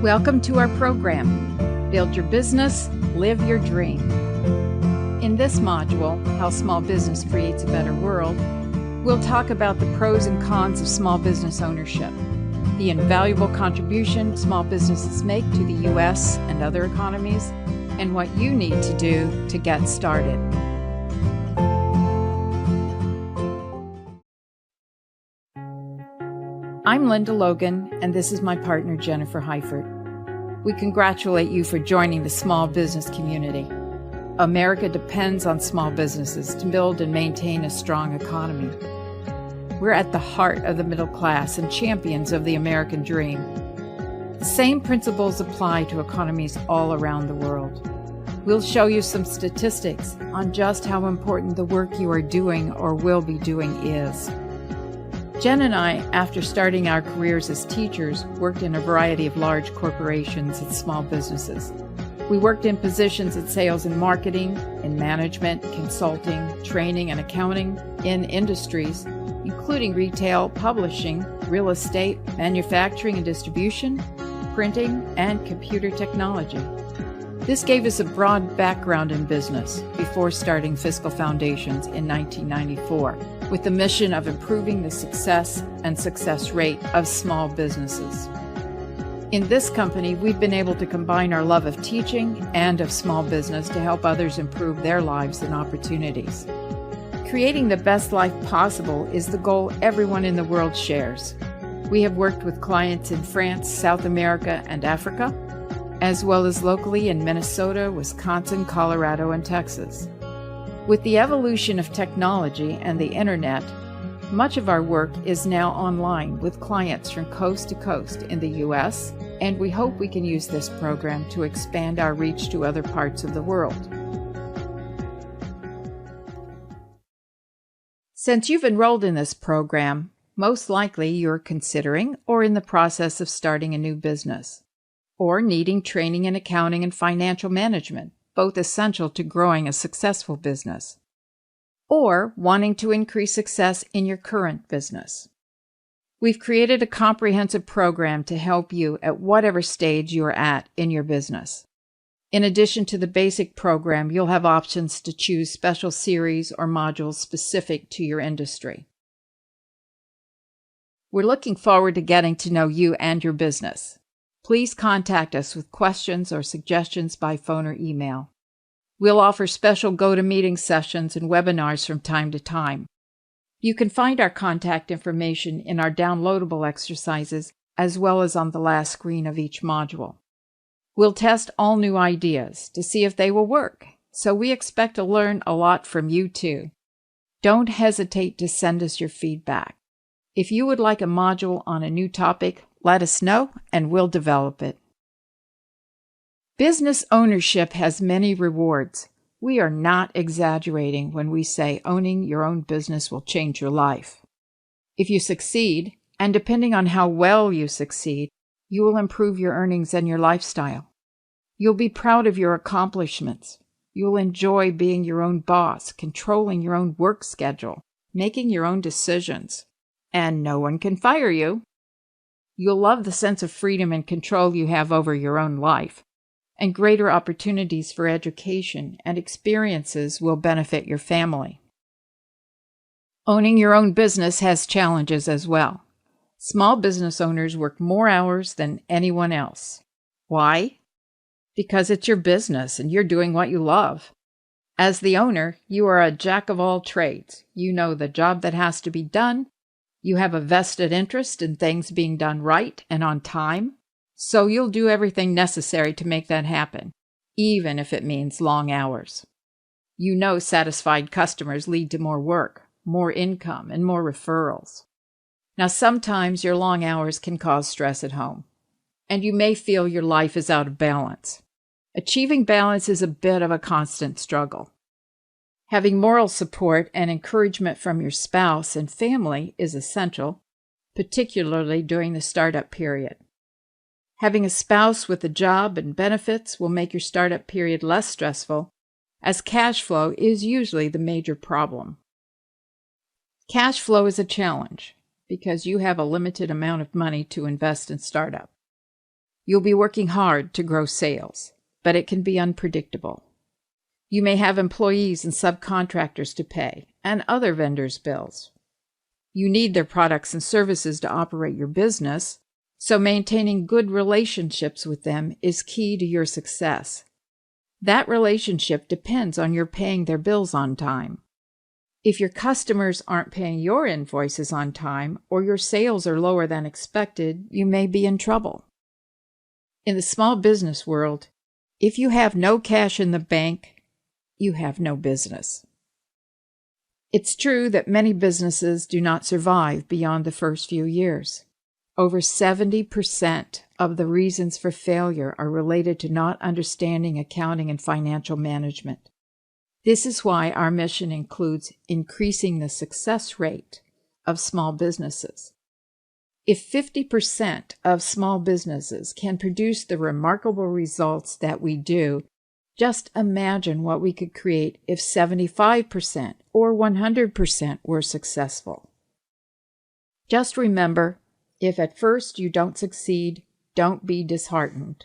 Welcome to our program, Build Your Business, Live Your Dream. In this module, How Small Business Creates a Better World, we'll talk about the pros and cons of small business ownership, the invaluable contribution small businesses make to the U.S. and other economies, and what you need to do to get started. I'm Linda Logan, and this is my partner, Jennifer Heifert. We congratulate you for joining the small business community. America depends on small businesses to build and maintain a strong economy. We're at the heart of the middle class and champions of the American dream. The same principles apply to economies all around the world. We'll show you some statistics on just how important the work you are doing or will be doing is. Jen and I, after starting our careers as teachers, worked in a variety of large corporations and small businesses. We worked in positions in sales and marketing, in management, consulting, training and accounting, in industries, including retail, publishing, real estate, manufacturing and distribution, printing, and computer technology. This gave us a broad background in business before starting Fiscal Foundations in 1994, with the mission of improving the success and success rate of small businesses. In this company, we've been able to combine our love of teaching and of small business to help others improve their lives and opportunities. Creating the best life possible is the goal everyone in the world shares. We have worked with clients in France, South America, and Africa, as well as locally in Minnesota, Wisconsin, Colorado, and Texas. With the evolution of technology and the internet, much of our work is now online with clients from coast to coast in the U.S., and we hope we can use this program to expand our reach to other parts of the world. Since you've enrolled in this program, most likely you're considering or in the process of starting a new business, or needing training in accounting and financial management, both essential to growing a successful business, or wanting to increase success in your current business. We've created a comprehensive program to help you at whatever stage you are at in your business. In addition to the basic program, you'll have options to choose special series or modules specific to your industry. We're looking forward to getting to know you and your business. Please contact us with questions or suggestions by phone or email. We'll offer special go-to-meeting sessions and webinars from time to time. You can find our contact information in our downloadable exercises as well as on the last screen of each module. We'll test all new ideas to see if they will work, so we expect to learn a lot from you too. Don't hesitate to send us your feedback. If you would like a module on a new topic, let us know and we'll develop it. Business ownership has many rewards. We are not exaggerating when we say owning your own business will change your life. If you succeed, and depending on how well you succeed, you will improve your earnings and your lifestyle. You'll be proud of your accomplishments. You'll enjoy being your own boss, controlling your own work schedule, making your own decisions, and no one can fire you. You'll love the sense of freedom and control you have over your own life, and greater opportunities for education and experiences will benefit your family. Owning your own business has challenges as well. Small business owners work more hours than anyone else. Why? Because it's your business and you're doing what you love. As the owner, you are a jack of all trades. You know the job that has to be done. You have a vested interest in things being done right and on time, so you'll do everything necessary to make that happen, even if it means long hours. You know satisfied customers lead to more work, more income, and more referrals. Now, sometimes your long hours can cause stress at home, and you may feel your life is out of balance. Achieving balance is a bit of a constant struggle. Having moral support and encouragement from your spouse and family is essential, particularly during the startup period. Having a spouse with a job and benefits will make your startup period less stressful, as cash flow is usually the major problem. Cash flow is a challenge because you have a limited amount of money to invest in startup. You'll be working hard to grow sales, but it can be unpredictable. You may have employees and subcontractors to pay, and other vendors' bills. You need their products and services to operate your business, so maintaining good relationships with them is key to your success. That relationship depends on your paying their bills on time. If your customers aren't paying your invoices on time, or your sales are lower than expected, you may be in trouble. In the small business world, if you have no cash in the bank, you have no business. It's true that many businesses do not survive beyond the first few years. Over 70% of the reasons for failure are related to not understanding accounting and financial management. This is why our mission includes increasing the success rate of small businesses. If 50% of small businesses can produce the remarkable results that we do, just imagine what we could create if 75% or 100% were successful. Just remember, if at first you don't succeed, don't be disheartened.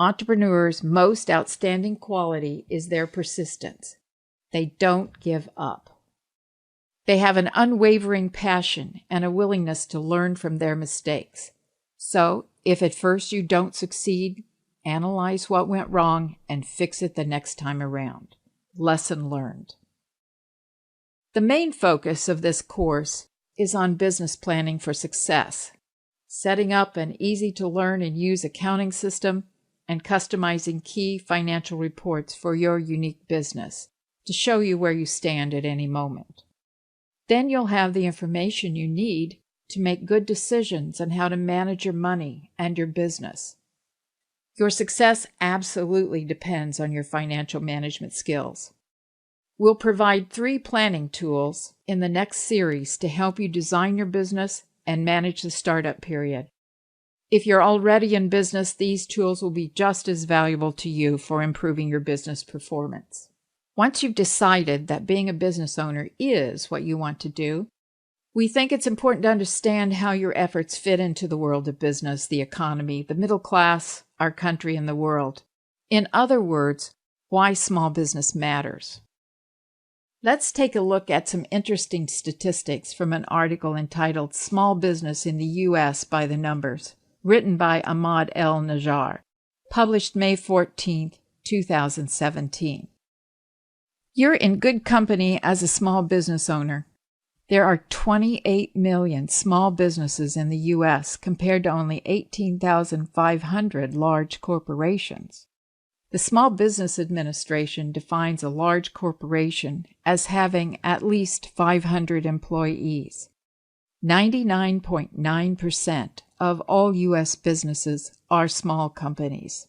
Entrepreneurs' most outstanding quality is their persistence. They don't give up. They have an unwavering passion and a willingness to learn from their mistakes. So, if at first you don't succeed, analyze what went wrong and fix it the next time around. Lesson learned. The main focus of this course is on business planning for success, setting up an easy-to-learn and use accounting system, and customizing key financial reports for your unique business to show you where you stand at any moment. Then you'll have the information you need to make good decisions on how to manage your money and your business. Your success absolutely depends on your financial management skills. We'll provide 3 planning tools in the next series to help you design your business and manage the startup period. If you're already in business, these tools will be just as valuable to you for improving your business performance. Once you've decided that being a business owner is what you want to do, we think it's important to understand how your efforts fit into the world of business, the economy, the middle class, our country, and the world. In other words, why small business matters. Let's take a look at some interesting statistics from an article entitled Small Business in the U.S. by the Numbers, written by Ahmad El Najjar, published May 14, 2017. You're in good company as a small business owner. There are 28 million small businesses in the U.S. compared to only 18,500 large corporations. The Small Business Administration defines a large corporation as having at least 500 employees. 99.9% of all U.S. businesses are small companies.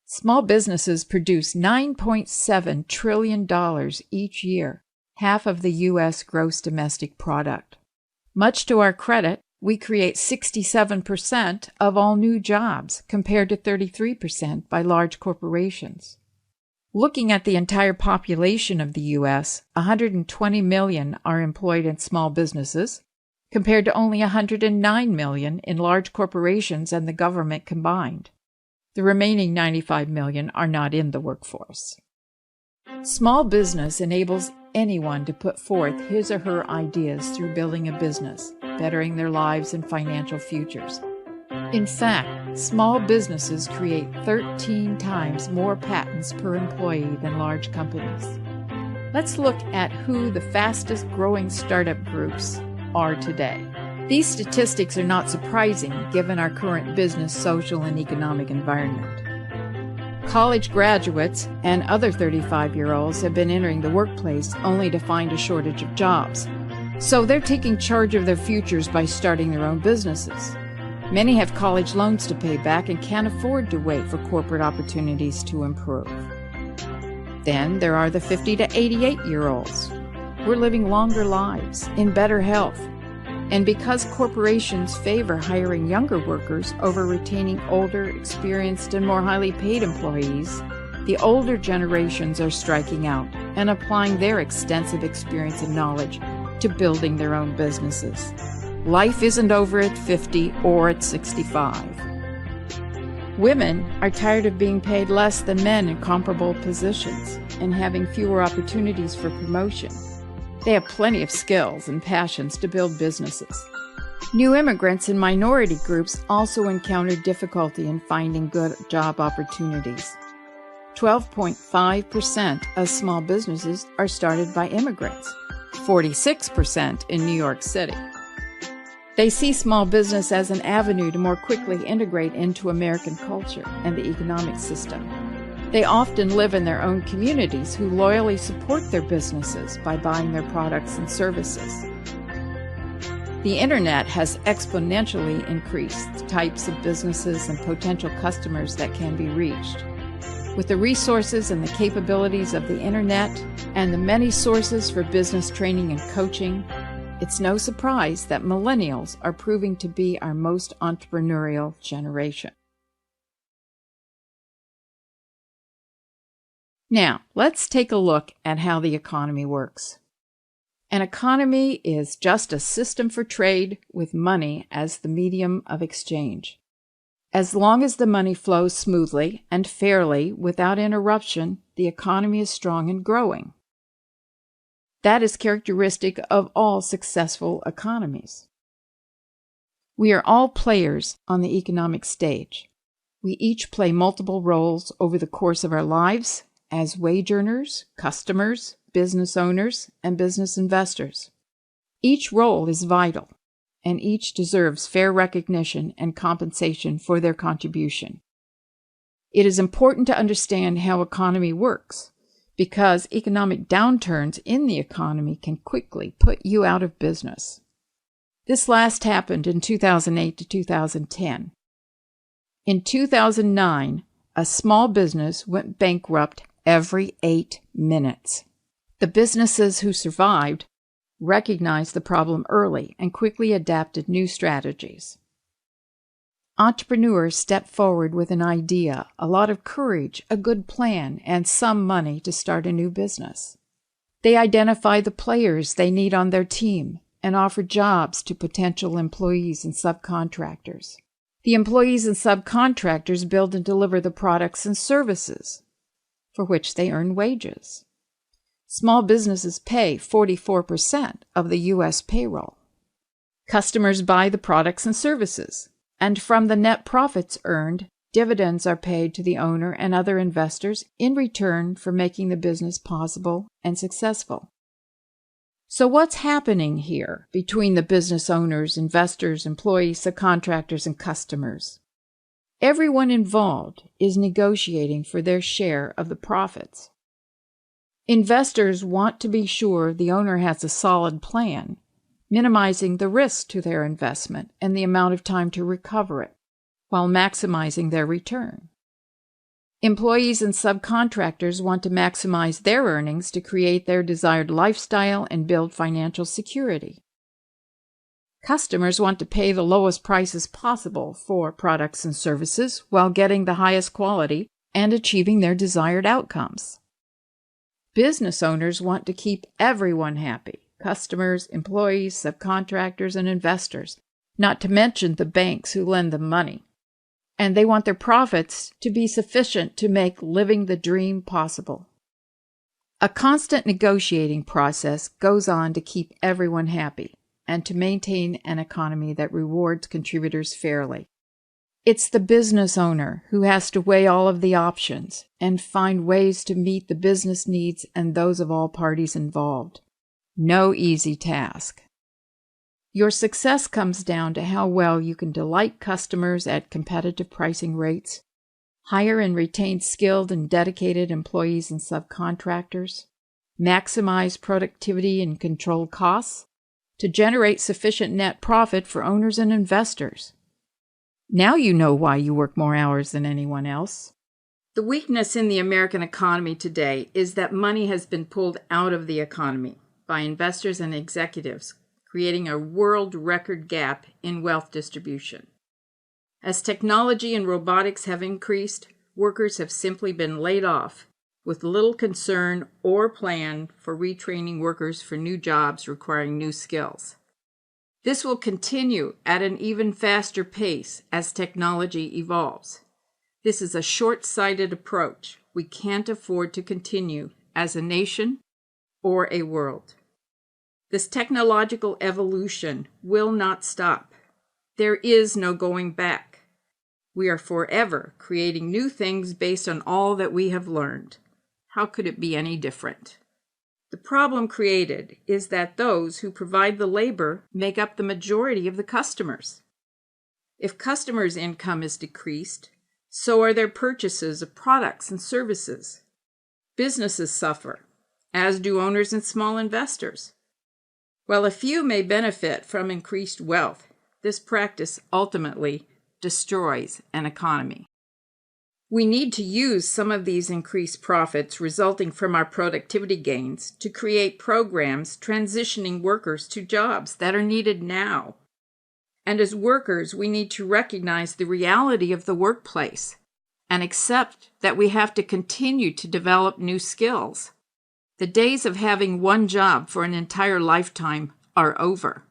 Small businesses produce $9.7 trillion each year, half of the U.S. gross domestic product. Much to our credit, we create 67% of all new jobs, compared to 33% by large corporations. Looking at the entire population of the U.S., 120 million are employed in small businesses, compared to only 109 million in large corporations and the government combined. The remaining 95 million are not in the workforce. Small business enables anyone to put forth his or her ideas through building a business, bettering their lives and financial futures. In fact, small businesses create 13 times more patents per employee than large companies. Let's look at who the fastest growing startup groups are today. These statistics are not surprising given our current business, social, and economic environment. College graduates and other 35-year-olds have been entering the workplace only to find a shortage of jobs. So they're taking charge of their futures by starting their own businesses. Many have college loans to pay back and can't afford to wait for corporate opportunities to improve. Then there are the 50 to 88-year-olds. We're living longer lives, in better health. And because corporations favor hiring younger workers over retaining older, experienced, and more highly paid employees, the older generations are striking out and applying their extensive experience and knowledge to building their own businesses. Life isn't over at 50 or at 65. Women are tired of being paid less than men in comparable positions and having fewer opportunities for promotion. They have plenty of skills and passions to build businesses. New immigrants and minority groups also encounter difficulty in finding good job opportunities. 12.5% of small businesses are started by immigrants, 46% in New York City. They see small business as an avenue to more quickly integrate into American culture and the economic system. They often live in their own communities who loyally support their businesses by buying their products and services. The internet has exponentially increased the types of businesses and potential customers that can be reached. With the resources and the capabilities of the internet and the many sources for business training and coaching, it's no surprise that millennials are proving to be our most entrepreneurial generation. Now, let's take a look at how the economy works. An economy is just a system for trade with money as the medium of exchange. As long as the money flows smoothly and fairly without interruption, the economy is strong and growing. That is characteristic of all successful economies. We are all players on the economic stage. We each play multiple roles over the course of our lives as wage earners, customers, business owners, and business investors. Each role is vital, and each deserves fair recognition and compensation for their contribution. It is important to understand how economy works, because economic downturns in the economy can quickly put you out of business. This last happened in 2008 to 2010. In 2009, a small business went bankrupt every 8 minutes. The businesses who survived recognized the problem early and quickly adapted new strategies. Entrepreneurs step forward with an idea, a lot of courage, a good plan, and some money to start a new business. They identify the players they need on their team and offer jobs to potential employees and subcontractors. The employees and subcontractors build and deliver the products and services for which they earn wages. Small businesses pay 44% of the U.S. payroll. Customers buy the products and services, and from the net profits earned, dividends are paid to the owner and other investors in return for making the business possible and successful. So what's happening here between the business owners, investors, employees, subcontractors, and customers? Everyone involved is negotiating for their share of the profits. Investors want to be sure the owner has a solid plan, minimizing the risk to their investment and the amount of time to recover it, while maximizing their return. Employees and subcontractors want to maximize their earnings to create their desired lifestyle and build financial security. Customers want to pay the lowest prices possible for products and services while getting the highest quality and achieving their desired outcomes. Business owners want to keep everyone happy, customers, employees, subcontractors, and investors, not to mention the banks who lend them money. And they want their profits to be sufficient to make living the dream possible. A constant negotiating process goes on to keep everyone happy and to maintain an economy that rewards contributors fairly. It's the business owner who has to weigh all of the options and find ways to meet the business needs and those of all parties involved. No easy task. Your success comes down to how well you can delight customers at competitive pricing rates, hire and retain skilled and dedicated employees and subcontractors, maximize productivity and control costs, to generate sufficient net profit for owners and investors. Now you know why you work more hours than anyone else. The weakness in the American economy today is that money has been pulled out of the economy by investors and executives, creating a world record gap in wealth distribution. As technology and robotics have increased, workers have simply been laid off, with little concern or plan for retraining workers for new jobs requiring new skills. This will continue at an even faster pace as technology evolves. This is a short-sighted approach. We can't afford to continue as a nation or a world. This technological evolution will not stop. There is no going back. We are forever creating new things based on all that we have learned. How could it be any different? The problem created is that those who provide the labor make up the majority of the customers. If customers' income is decreased, so are their purchases of products and services. Businesses suffer, as do owners and small investors. While a few may benefit from increased wealth, this practice ultimately destroys an economy. We need to use some of these increased profits resulting from our productivity gains to create programs transitioning workers to jobs that are needed now. And as workers, we need to recognize the reality of the workplace and accept that we have to continue to develop new skills. The days of having one job for an entire lifetime are over.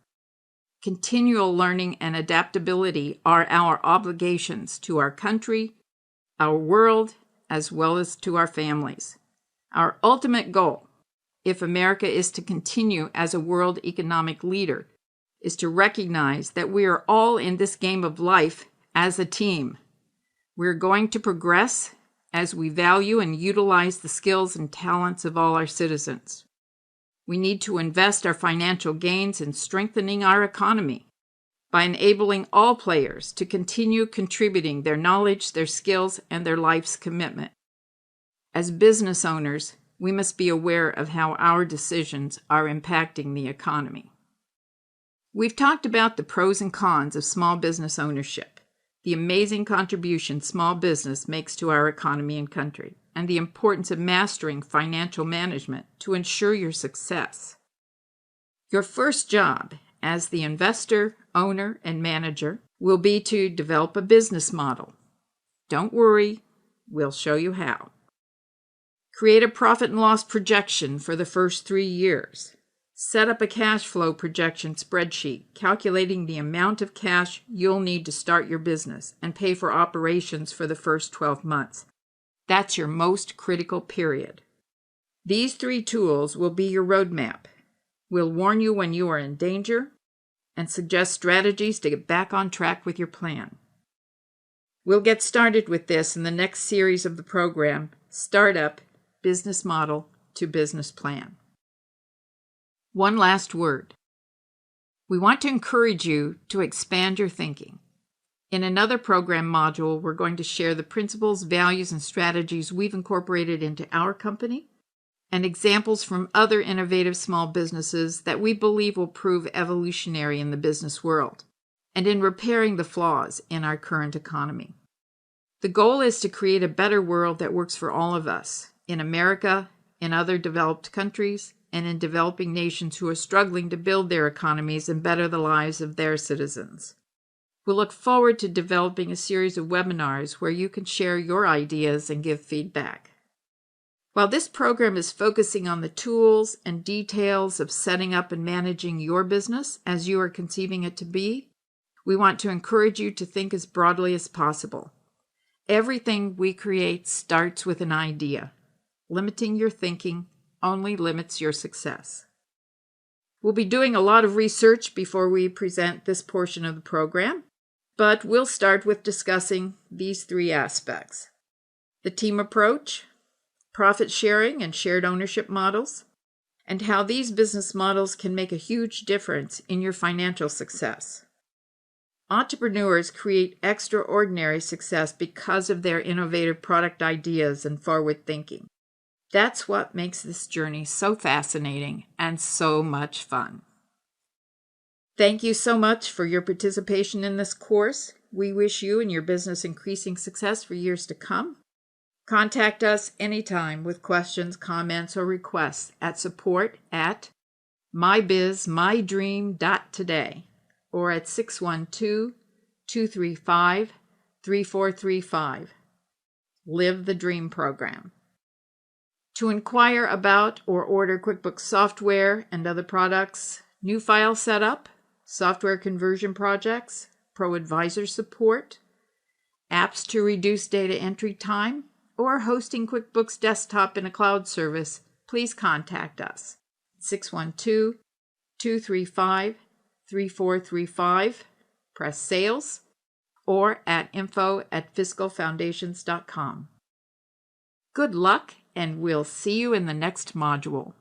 Continual learning and adaptability are our obligations to our country, our world, as well as to our families. Our ultimate goal, if America is to continue as a world economic leader, is to recognize that we are all in this game of life as a team. We're going to progress as we value and utilize the skills and talents of all our citizens. We need to invest our financial gains in strengthening our economy by enabling all players to continue contributing their knowledge, their skills, and their life's commitment. As business owners, we must be aware of how our decisions are impacting the economy. We've talked about the pros and cons of small business ownership, the amazing contribution small business makes to our economy and country, and the importance of mastering financial management to ensure your success. Your first job as the investor, owner, and manager will be to develop a business model. Don't worry, we'll show you how. Create a profit and loss projection for the first 3 years. Set up a cash flow projection spreadsheet, calculating the amount of cash you'll need to start your business and pay for operations for the first 12 months. That's your most critical period. These 3 tools will be your roadmap. We'll warn you when you are in danger and suggest strategies to get back on track with your plan. We'll get started with this in the next series of the program, Startup, Business Model to Business Plan. One last word. We want to encourage you to expand your thinking. In another program module, we're going to share the principles, values, and strategies we've incorporated into our company and examples from other innovative small businesses that we believe will prove evolutionary in the business world and in repairing the flaws in our current economy. The goal is to create a better world that works for all of us, in America, in other developed countries, and in developing nations who are struggling to build their economies and better the lives of their citizens. We'll look forward to developing a series of webinars where you can share your ideas and give feedback. While this program is focusing on the tools and details of setting up and managing your business as you are conceiving it to be, we want to encourage you to think as broadly as possible. Everything we create starts with an idea. Limiting your thinking only limits your success. We'll be doing a lot of research before we present this portion of the program, but we'll start with discussing these 3 aspects: the team approach, profit sharing and shared ownership models, and how these business models can make a huge difference in your financial success. Entrepreneurs create extraordinary success because of their innovative product ideas and forward thinking. That's what makes this journey so fascinating and so much fun. Thank you so much for your participation in this course. We wish you and your business increasing success for years to come. Contact us anytime with questions, comments, or requests at support@mybizmydream.today or at 612-235-3435. Live the Dream Program. To inquire about or order QuickBooks software and other products, new file setup, software conversion projects, pro advisor support, apps to reduce data entry time, or hosting QuickBooks Desktop in a cloud service, please contact us. 612-235-3435, press sales, or at info@fiscalfoundations.com. Good luck, and we'll see you in the next module.